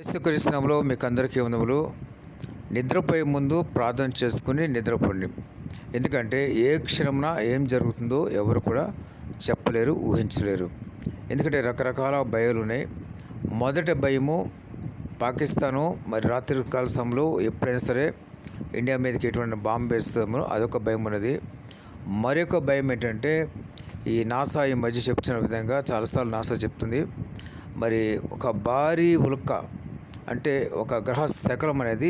యేసుక్రీస్తునామములో మీకు అందరికీ వందములు. నిద్రపోయే ముందు ప్రార్థన చేసుకుని నిద్రపోండి. ఎందుకంటే ఏ క్షణమున ఏం జరుగుతుందో ఎవరు కూడా చెప్పలేరు, ఊహించలేరు. ఎందుకంటే రకరకాల భయాలు ఉన్నాయి. మొదటి భయము పాకిస్తాను మరి రాత్రి కాల సమయంలో ఎప్పుడైనా సరే ఇండియా మీదకి ఎటువంటి బాంబు వేస్తామో అదొక భయం ఉన్నది. మరొక భయం ఏంటంటే ఈ నాసా ఈ మధ్య చెప్తున్న విధంగా చాలాసార్లు నాసా చెప్తుంది, మరి ఒక భారీ ఉల్క అంటే ఒక గ్రహ శకలం అనేది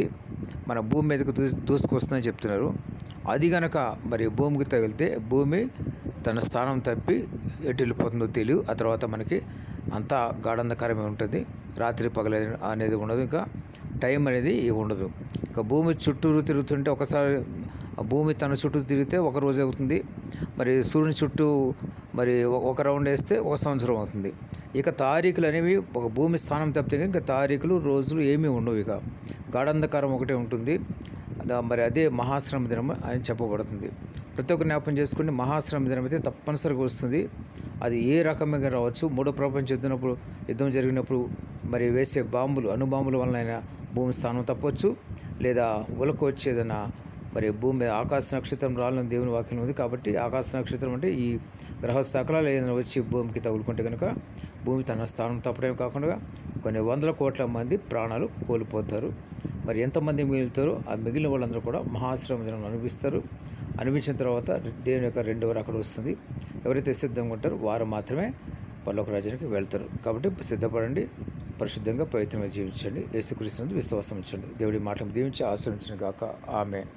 మన భూమి మీదకు దూసుకొస్తుందని చెప్తున్నారు. అది గనక మరి భూమికి తగిలితే భూమి తన స్థానం తప్పి ఎటు వెళ్ళిపోతుందో తెలియదు. ఆ తర్వాత మనకి అంతా గాఢంధకారమే ఉంటుంది. రాత్రి పగల అనేది ఉండదు, ఇంకా టైం అనేది ఉండదు. ఇక భూమి చుట్టూరు తిరుగుతుంటే ఒకసారి భూమి తన చుట్టూ తిరిగితే ఒక రోజు అవుతుంది. మరి సూర్యుని చుట్టూ మరి ఒక రౌండ్ వేస్తే ఒక సంవత్సరం అవుతుంది. ఇక తారీఖులు అనేవి ఒక భూమి స్థానం తప్పితే ఇంకా తారీఖులు రోజులు ఏమీ ఉండవు. ఇక గాఢంధకారం ఒకటే ఉంటుంది. మరి అదే మహాశ్రమ దినం అని చెప్పబడుతుంది. ప్రతి ఒక్క జ్ఞాపం చేసుకుని మహాశ్రమ దినం అయితే తప్పనిసరిగా వస్తుంది. అది ఏ రకంగా రావచ్చు. మూడో ప్రపంచ యుద్ధం జరిగినప్పుడు మరి వేసే బాంబులు అణుబాంబుల వలన భూమి స్థానం తప్పవచ్చు, లేదా ఉలకు వచ్చేదన్నా మరి భూమి ఆకాశ నక్షత్రం రాలని దేవుని వాక్యం ఉంది. కాబట్టి ఆకాశ నక్షత్రం అంటే ఈ గ్రహ శకలాలు ఏదైనా వచ్చి భూమికి తగులుకుంటే కనుక భూమి తన స్థానం తప్పడమే కాకుండా కొన్ని వందల కోట్ల మంది ప్రాణాలు కోల్పోతారు. మరి ఎంతమంది మిగులుతారో ఆ మిగిలిన వాళ్ళందరూ కూడా మహాశ్రమ దినం అనిపిస్తారు. అనిపించిన తర్వాత దేవుని యొక్క రెండవ రాకడ వస్తుంది. ఎవరైతే సిద్ధంగా ఉంటారో వారు మాత్రమే పరలోక రాజ్యానికి వెళ్తారు. కాబట్టి సిద్ధపడండి, పరిశుద్ధంగా పవిత్రంగా జీవించండి, యేసుక్రీస్తునందు విశ్వాసం ఉంచండి. దేవుడి మాటలు దీవించి ఆశీర్వదించును గాక. ఆమేన్.